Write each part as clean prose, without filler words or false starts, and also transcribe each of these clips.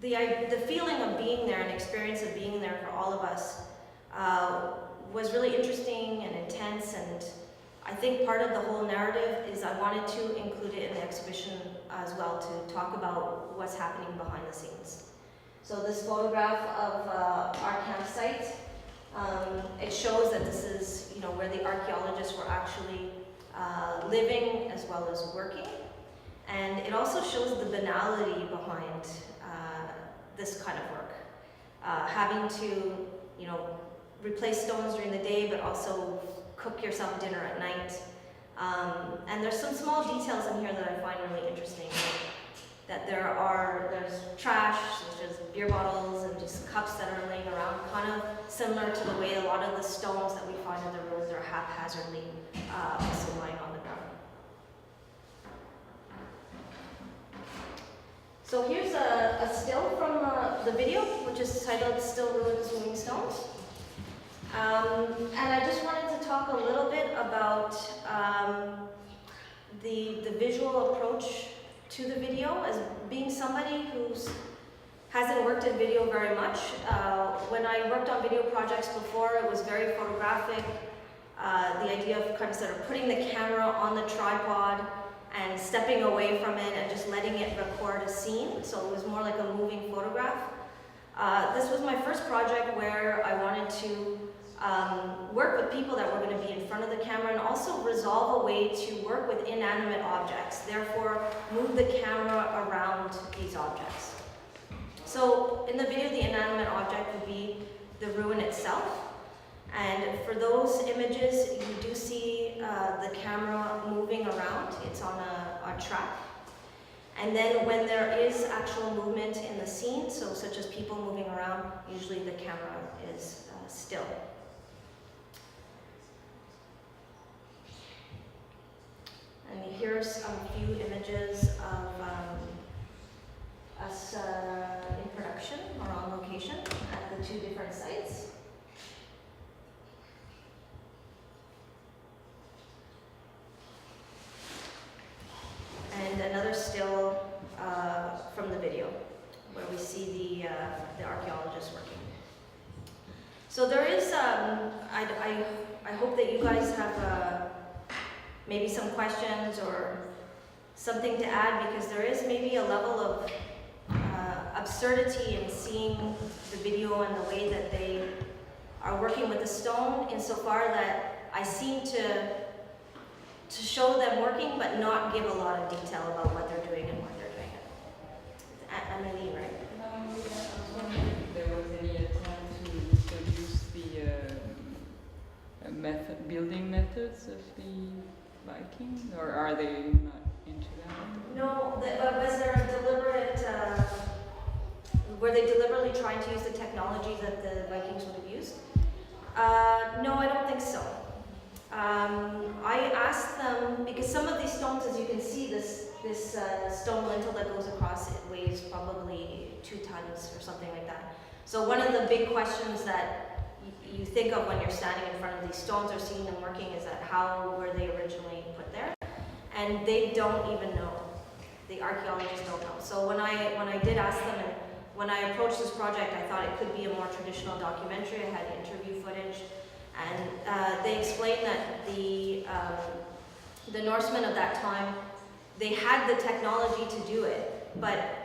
the feeling of being there and experience of being there for all of us was really interesting and intense, and I think part of the whole narrative is I wanted to include it in the exhibition as well, to talk about what's happening behind the scenes. So this photograph of our campsite, it shows that this is, you know, where the archaeologists were actually living as well as working. And it also shows the banality behind this kind of work. Having to, you know, replace stones during the day, but also cook yourself dinner at night. And there's some small details in here that I find really interesting. That there's trash, such as beer bottles and just cups that are laying around, kind of similar to the way a lot of the stones that we find in the ruins are haphazardly also lying on the ground. So here's a still from the video, which is titled "Still Ruins Moving Stones." And I just wanted to talk a little bit about the visual approach to the video, as being somebody who hasn't worked in video very much. When I worked on video projects before, it was very photographic. The idea of kind of sort of putting the camera on the tripod and stepping away from it and just letting it record a scene. So it was more like a moving photograph. This was my first project where I wanted to work with people that were going to be in front of the camera, and also resolve a way to work with inanimate objects, therefore move the camera around these objects. So in the video, the inanimate object would be the ruin itself. And for those images, you do see the camera moving around. It's on a track. And then when there is actual movement in the scene, so such as people moving around, usually the camera is still. And here's a few images of us in production or on location at the two different sites. And another still from the video, where we see the archaeologists working. So there is, I hope that you guys have maybe some questions or something to add, because there is maybe a level of absurdity in seeing the video and the way that they are working with the stone, insofar that I seem to show them working, but not give a lot of detail about what they're doing and why they're doing it. Amelie, right? I was wondering if there was any attempt to introduce the building methods of the Vikings, or are they not into that? No, but was there a deliberate, were they deliberately trying to use the technology that the Vikings would have used? No, I don't think so. I asked them, because some of these stones, as you can see, this stone lintel that goes across, it weighs probably 2 tons or something like that. So one of the big questions that you think of when you're standing in front of these stones or seeing them working is that how were they originally put there? And they don't even know. The archaeologists don't know. So when I did ask them, and when I approached this project, I thought it could be a more traditional documentary. I had interview footage. And they explained that the Norsemen of that time, they had the technology to do it, but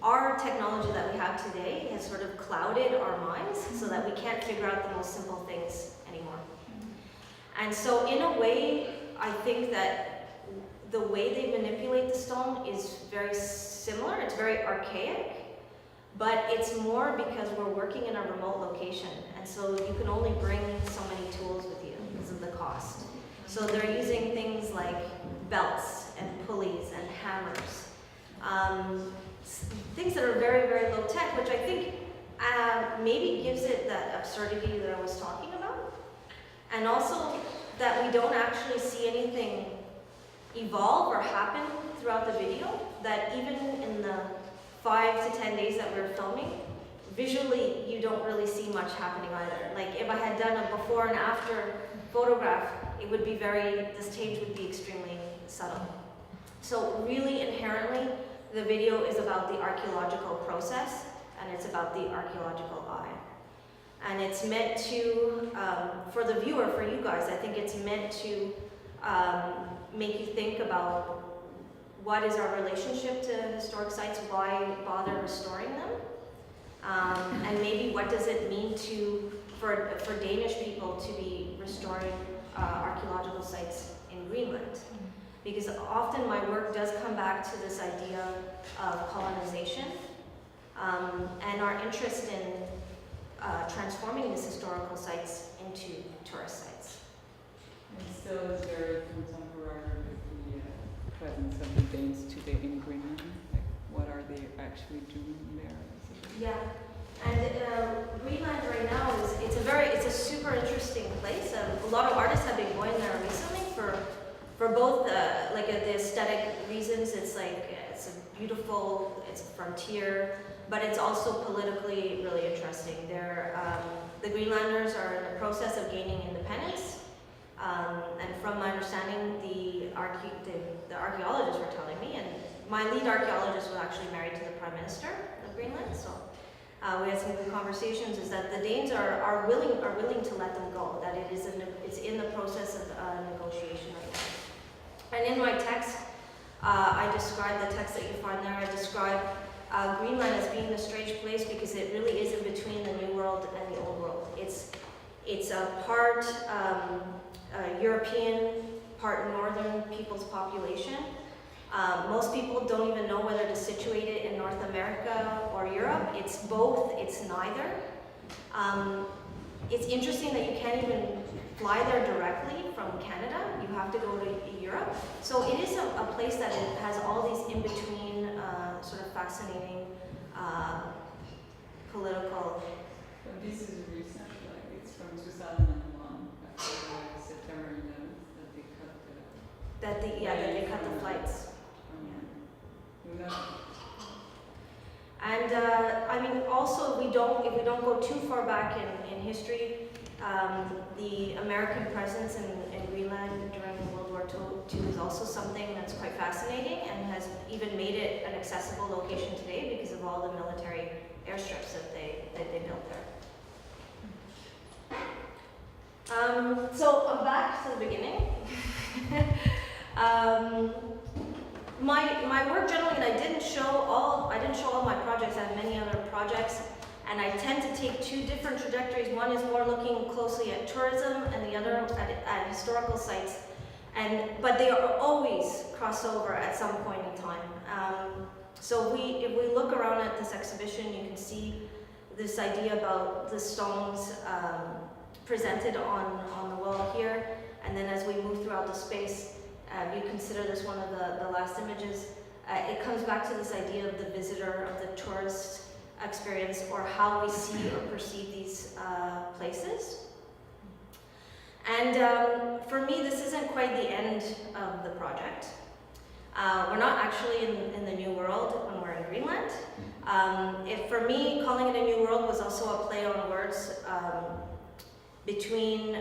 our technology that we have today has sort of clouded our minds so that we can't figure out the most simple things anymore. And so in a way, I think that the way they manipulate the stone is very similar. It's very archaic, but it's more because we're working in a remote location. And so you can only bring so many tools with you because of the cost. So they're using things like belts and pulleys and hammers. Things that are very, very low tech, which I think maybe gives it that absurdity that I was talking about. And also that we don't actually see anything evolve or happen throughout the video, that even in the 5 to 10 days that we were filming, visually you don't really see much happening either. Like if I had done a before and after photograph, it would be the stage would be extremely subtle. So really inherently, the video is about the archaeological process, and it's about the archaeological eye. And it's meant to, for the viewer, for you guys, I think it's meant to make you think about what is our relationship to historic sites, why bother restoring them, and maybe what does it mean for Danish people to be restoring archaeological sites in Greenland. Because often my work does come back to this idea of colonization and our interest in transforming these historical sites into tourist sites. And still is very contemporary with the presence of the Danes today in Greenland. Like, what are they actually doing there? Yeah, and Greenland right now it's a super interesting place. A lot of artists have been going there recently for both the aesthetic reasons. It's a beautiful, it's a frontier, but it's also politically really interesting. The Greenlanders are in the process of gaining independence, and from my understanding, the archaeologists were telling me, and my lead archaeologist was actually married to the Prime Minister of Greenland, so we had some good conversations, is that the Danes are willing to let them go, that it's in the process of negotiation right now. And in my text, I describe the text that you find there, I describe Greenland as being a strange place because it really is in between the New World and the Old World. It's a part European, part Northern people's population. Most people don't even know whether to situate it in North America or Europe. It's both, it's neither. It's interesting that you can't even fly there directly from Canada. You have to go to Europe. So it is a place that it has all these in-between sort of fascinating political. But this is recent, like it's from 2001, after September 11th, that they cut the flights. And I mean, also, if we don't go too far back in history, the American presence in Greenland during World War II is also something that's quite fascinating and has even made it an accessible location today because of all the military airstrips that they built there. So back to the beginning. My work generally, and I didn't show all my projects. I have many other projects, and I tend to take two different trajectories. One is more looking closely at tourism, and the other at historical sites. But they are always cross over at some point in time. So if we look around at this exhibition, you can see this idea about the stones presented on the wall here, and then as we move throughout the space. You consider this one of the last images, it comes back to this idea of the visitor, of the tourist experience, or how we see or perceive these places. And for me, this isn't quite the end of the project. We're not actually in the New World when we're in Greenland. For me, calling it a New World was also a play on words between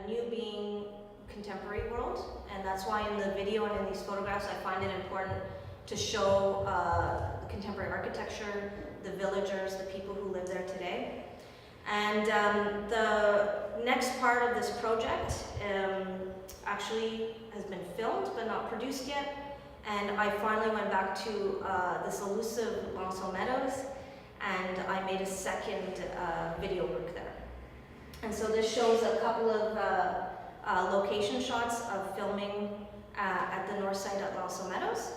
new being contemporary world, and that's why in the video and in these photographs I find it important to show contemporary architecture, the villagers, the people who live there today. And the next part of this project actually has been filmed but not produced yet, and I finally went back to this elusive Lanceau Meadows, and I made a second video work there. And so this shows a couple of location shots of filming at the north side at Lanceau Meadows.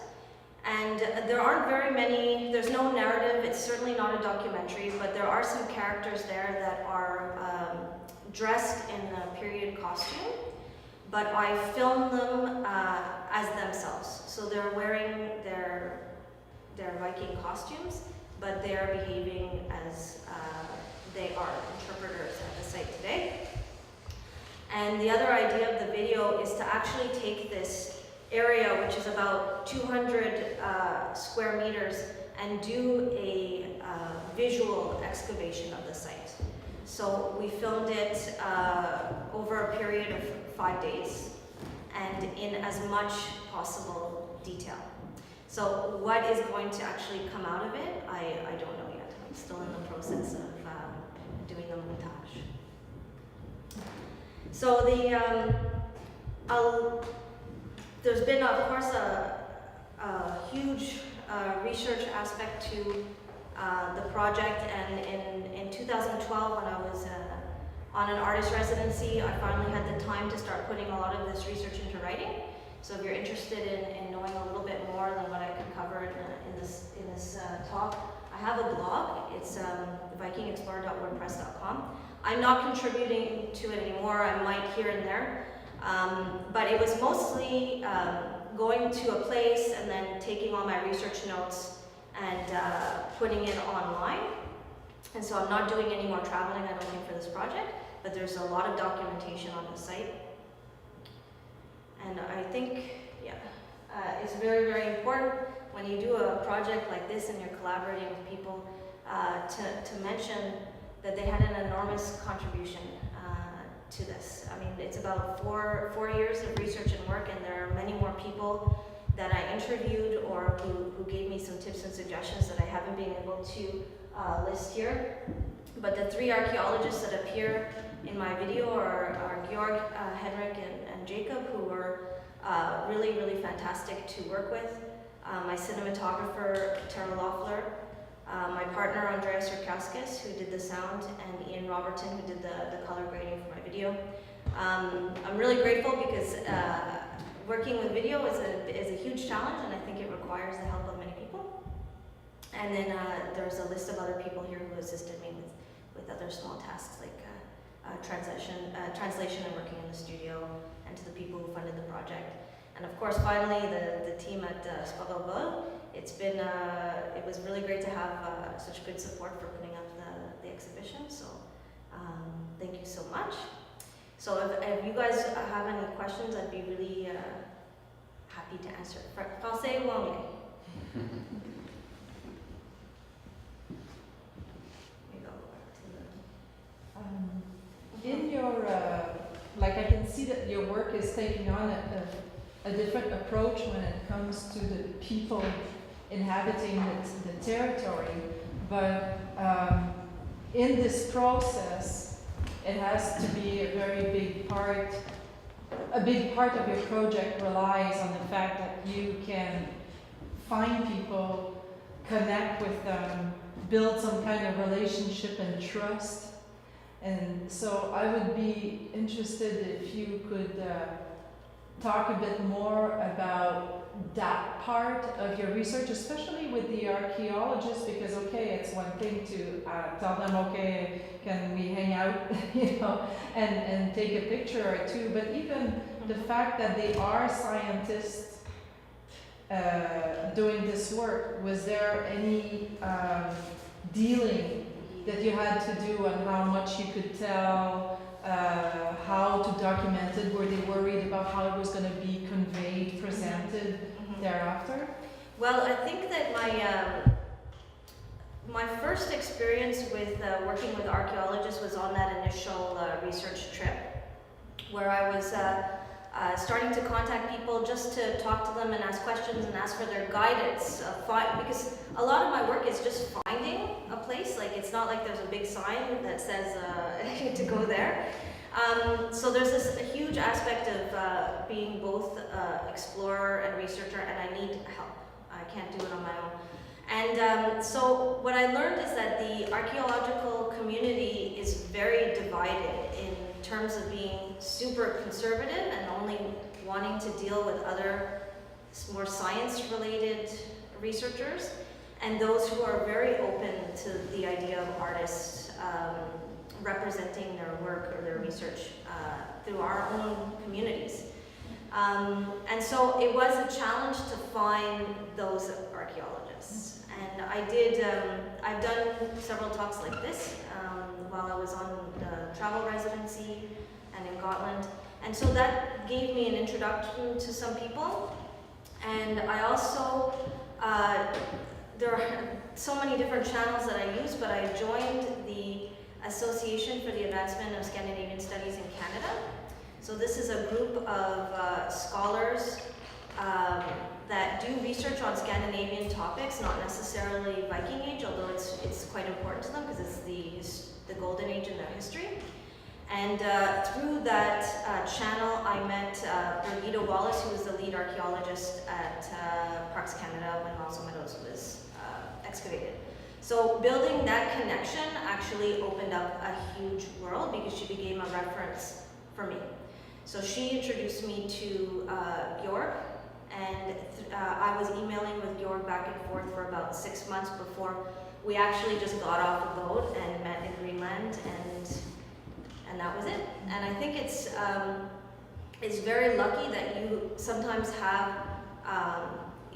And there aren't very many, there's no narrative, it's certainly not a documentary, but there are some characters there that are dressed in a period costume, but I filmed them as themselves. So they're wearing their Viking costumes, but they're behaving as they are interpreters at the site today. And the other idea of the video is to actually take this area, which is about 200 square meters, and do a visual excavation of the site. So we filmed it over a period of 5 days and in as much possible detail. So what is going to actually come out of it, I don't know yet. I'm still in the process of doing the montage. So there's been, of course, a huge research aspect to the project, and in 2012, when I was on an artist residency, I finally had the time to start putting a lot of this research into writing. So if you're interested in knowing a little bit more than what I can cover in this talk, I have a blog. It's vikingexplorer.wordpress.com. I'm not contributing to it anymore. I might here and there, but it was mostly going to a place and then taking all my research notes and putting it online. And so I'm not doing any more traveling, I don't think, for this project, but there's a lot of documentation on the site. And I think, it's very, very important when you do a project like this and you're collaborating with people to mention that they had an enormous contribution to this. I mean, it's about four years of research and work, and there are many more people that I interviewed or who gave me some tips and suggestions that I haven't been able to list here. But the 3 archaeologists that appear in my video are Georg, Henrik, and Jacob, who were really, really fantastic to work with. My cinematographer, Tara Loeffler, my partner, Andreas Sarkauskas, who did the sound, and Ian Robertson, who did the color grading for my video. I'm really grateful because working with video is a huge challenge, and I think it requires the help of many people. And then there's a list of other people here who assisted me with other small tasks like translation and working in the studio, and to the people who funded the project. And of course, finally, the team at Sporobole. It was really great to have such good support for putting up the exhibition. So thank you so much. So if you guys have any questions, I'd be really happy to answer. Français ou anglais? In your, like I can see that your work is taking on a different approach when it comes to the people inhabiting the territory, but in this process, it has to be a very big part. A big part of your project relies on the fact that you can find people, connect with them, build some kind of relationship and trust. And so I would be interested if you could talk a bit more about that part of your research, especially with the archaeologists, because it's one thing to tell them, okay, can we hang out, and take a picture or two, but even the fact that they are scientists doing this work, was there any dealing that you had to do on how much you could tell, how to document it? Were they worried about how it was going to be conveyed, presented thereafter? Well, I think that my first experience with working with archaeologists was on that initial research trip, where I was starting to contact people just to talk to them and ask questions and ask for their guidance, because a lot of my work is just finding a place. Like, it's not like there's a big sign that says to go there. So there's this huge aspect of being both explorer and researcher, and I need help. I can't do it on my own. And so what I learned is that the archaeological community is very divided in terms of being super conservative and only wanting to deal with other more science-related researchers, and those who are very open to the idea of artists representing their work or their research through our own communities. And so it was a challenge to find those archaeologists. And I've done several talks like this while I was on the travel residency and in Gotland. And so that gave me an introduction to some people. And I also, there are so many different channels that I use, but I joined the Association for the Advancement of Scandinavian Studies in Canada. So this is a group of scholars that do do research on Scandinavian topics, not necessarily Viking Age, although it's quite important to them because it's the golden age in their history. And through that channel, I met Birgitta Wallace, who was the lead archaeologist at Parks Canada when Long Meadows was excavated. So building that connection actually opened up a huge world because she became a reference for me. So she introduced me to Bjorg, and I was emailing with Bjorg back and forth for about 6 months before we actually just got off the boat and met in Greenland, and that was it. And I think it's very lucky that you sometimes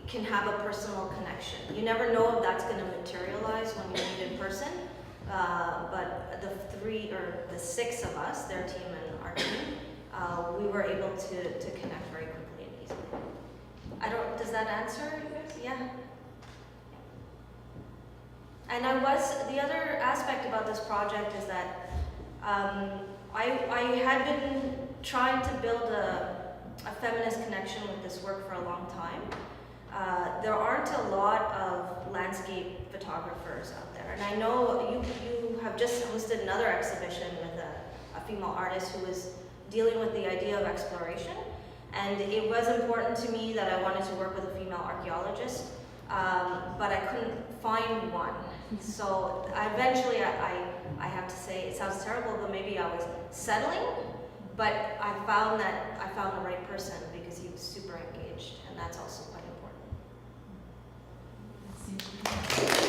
can have a personal connection. You never know if that's going to materialize when you meet in person, but the six of us, their team and our team, we were able to connect very quickly and easily. Does that answer? Yeah. And the other aspect about this project is that I had been trying to build a feminist connection with this work for a long time. There aren't a lot of landscape photographers out there, and I know you have just hosted another exhibition with a female artist who was dealing with the idea of exploration, and it was important to me that I wanted to work with a female archaeologist, but I couldn't find one. So eventually I have to say, it sounds terrible, but maybe I was settling, but I found the right person because he was super engaged, and that's also quite important. Merci.